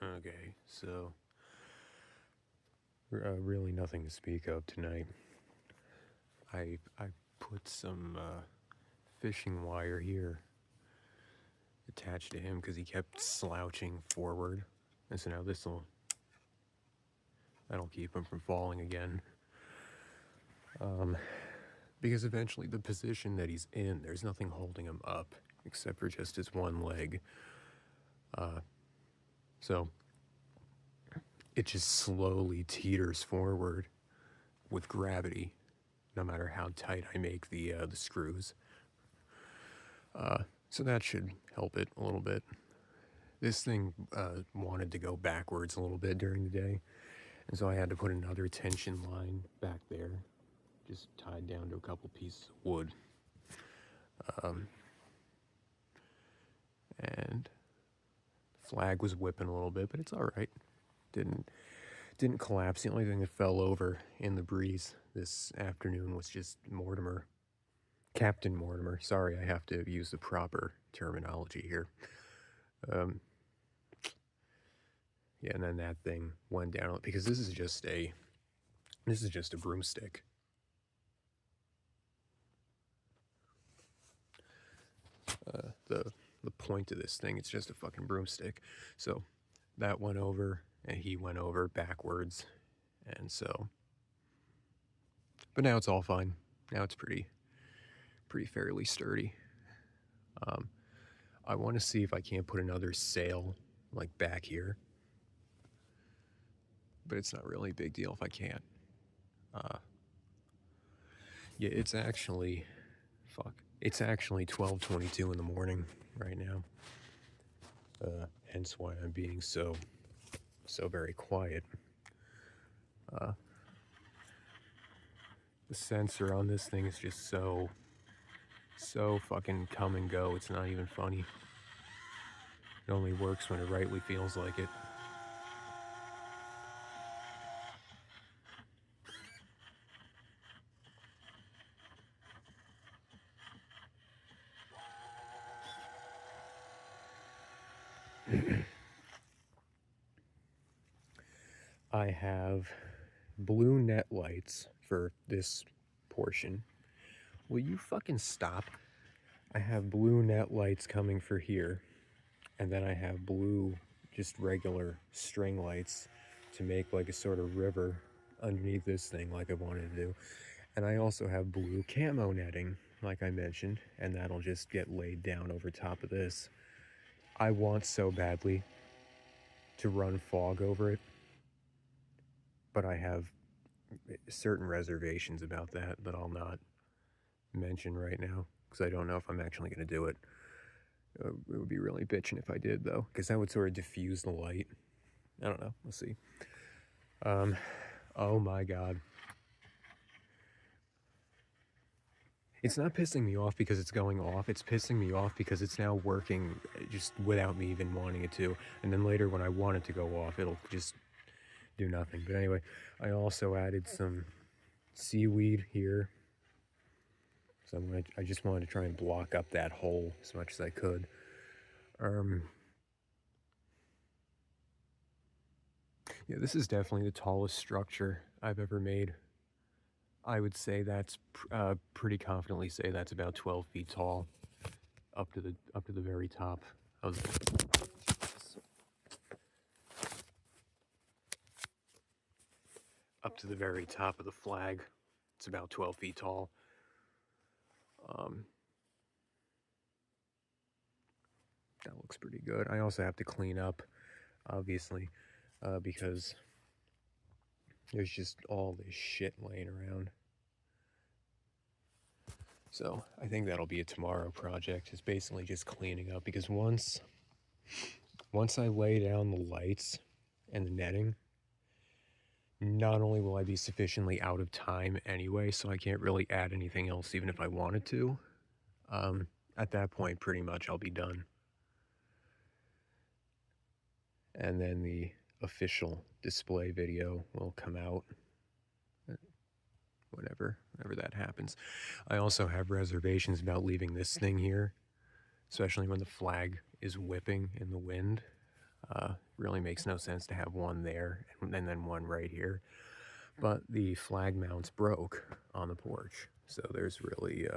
Okay, so really nothing to speak of tonight. I put some fishing wire here attached to him because he kept slouching forward, and so now that'll keep him from falling again. Because eventually the position that he's in, there's nothing holding him up except for just his one leg. So it just slowly teeters forward with gravity, no matter how tight I make the screws. So that should help it a little bit. This thing wanted to go backwards a little bit during the day, and so I had to put another tension line back there, just tied down to a couple pieces of wood. And flag was whipping a little bit, but it's all right. Didn't collapse. The only thing that fell over in the breeze this afternoon was just Mortimer. Captain Mortimer. Sorry, I have to use the proper terminology here. Yeah, and then that thing went down because this is just a broomstick. The point of this thing, it's just a fucking broomstick. So that went over, and he went over backwards, and so. But now it's all fine. Now it's pretty fairly sturdy. I want to see if I can't put another sail like back here, but it's not really a big deal if I can't. Yeah, it's actually 12:22 in the morning right now. Hence why I'm being so very quiet. The sensor on this thing is just so fucking come and go. It's not even funny. It only works when it rightly feels like it. I have blue net lights for this portion. Will you fucking stop? I have blue net lights coming for here, and then I have blue, just regular string lights to make like a sort of river underneath this thing like I wanted to do. And I also have blue camo netting, like I mentioned, and that'll just get laid down over top of this. I want so badly to run fog over it, but I have certain reservations about that I'll not mention right now because I don't know if I'm actually going to do it. It would be really bitching if I did, though, because that would sort of diffuse the light. I don't know. We'll see. Oh my god. It's not pissing me off because it's going off. It's pissing me off because it's now working just without me even wanting it to. And then later when I want it to go off, it'll just do nothing. But anyway, I also added some seaweed here. So I just wanted to try and block up that hole as much as I could. Yeah, this is definitely the tallest structure I've ever made. I would say that's pretty confidently say that's about 12 feet tall, up to the very top of the very top of the flag. It's about 12 feet tall. That looks pretty good. I also have to clean up, obviously, because there's just all this shit laying around. So I think that'll be a tomorrow project. It's basically just cleaning up because once I lay down the lights and the netting, not only will I be sufficiently out of time anyway, so I can't really add anything else even if I wanted to. At that point, pretty much I'll be done. And then the official display video will come out whenever that happens. I also have reservations about leaving this thing here, especially when the flag is whipping in the wind, really makes no sense to have one there and then one right here. But the flag mounts broke on the porch, so there's really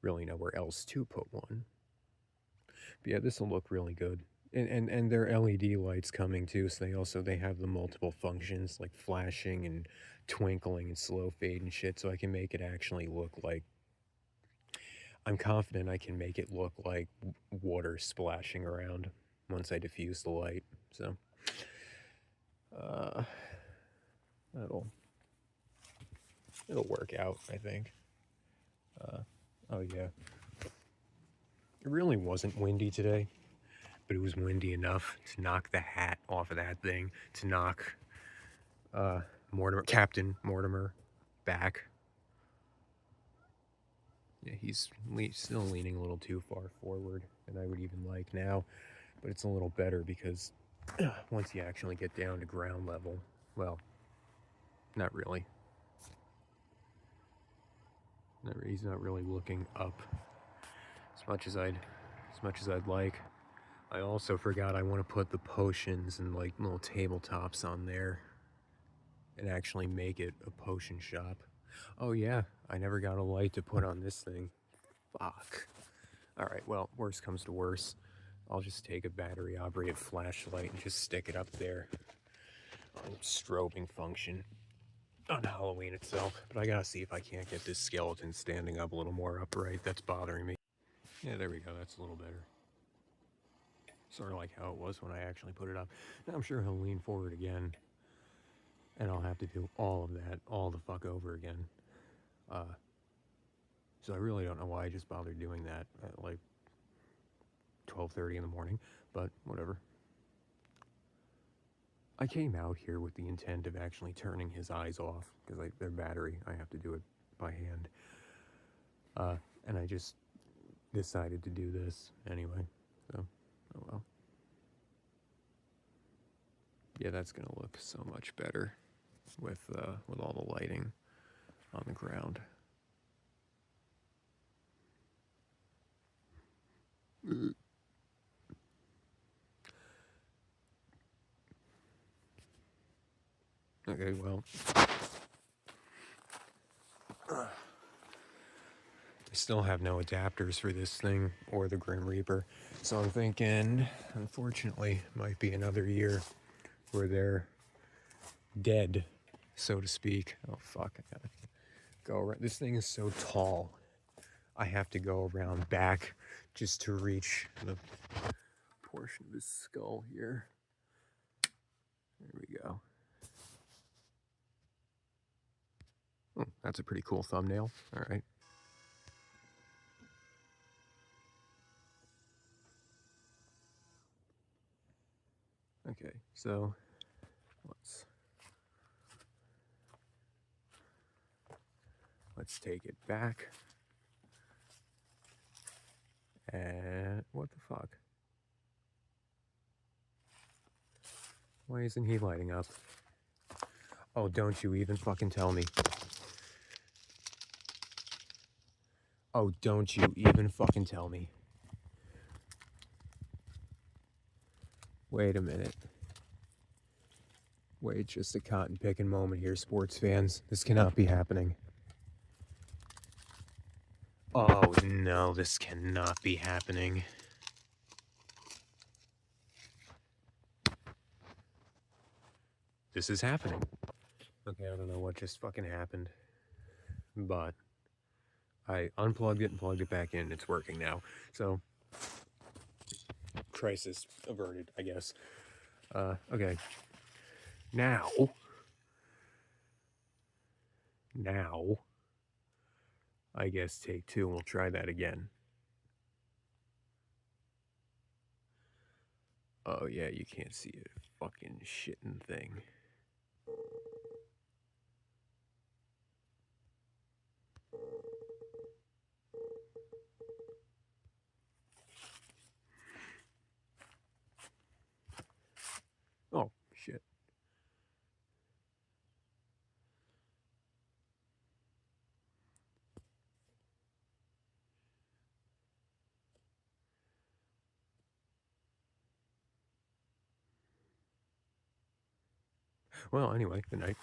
nowhere else to put one. But yeah, this will look really good. And they're LED lights coming too, so they have the multiple functions like flashing and twinkling and slow fade and shit, so I can make it actually look like, I'm confident I can make it look like water splashing around once I diffuse the light. So uh that'll it'll work out, I think. Oh yeah. It really wasn't windy today, but it was windy enough to knock the hat off of that thing, to knock Captain Mortimer back. Yeah, he's still leaning a little too far forward than I would even like now, but it's a little better because once you actually get down to ground level, well, not really. He's not really looking up as much as I'd like. I also forgot I want to put the potions and like little tabletops on there and actually make it a potion shop. Oh yeah, I never got a light to put on this thing. Fuck. Alright, well, worst comes to worst. I'll just take a battery operated flashlight and just stick it up there on strobing function on Halloween itself. But I gotta see if I can't get this skeleton standing up a little more upright. That's bothering me. Yeah, there we go. That's a little better. Sort of like how it was when I actually put it up. Now I'm sure he'll lean forward again, and I'll have to do all of that all the fuck over again. So I really don't know why I just bothered doing that at like 12:30 in the morning, but whatever. I came out here with the intent of actually turning his eyes off, because they're battery, I have to do it by hand. And I just decided to do this anyway, so, oh well. Yeah, that's gonna look so much better with all the lighting on the ground. Okay, well, I still have no adapters for this thing or the Grim Reaper, so I'm thinking, unfortunately, might be another year where they're dead, so to speak. Oh fuck, I gotta go around. This thing is so tall. I have to go around back just to reach the portion of his skull here. There we go. Oh, that's a pretty cool thumbnail. All right. Okay, so let's take it back. And what the fuck? Why isn't he lighting up? Oh, don't you even fucking tell me. Oh, don't you even fucking tell me. Wait a minute. Wait just a cotton picking moment here, sports fans. This cannot be happening. Oh no, this cannot be happening. This is happening. Okay, I don't know what just fucking happened, but I unplugged it and plugged it back in. It's working now. So, crisis averted, I guess. Okay. Now, I guess take two and we'll try that again. Oh yeah, you can't see a fucking shitting thing. Oh, shit. Well, anyway, good night.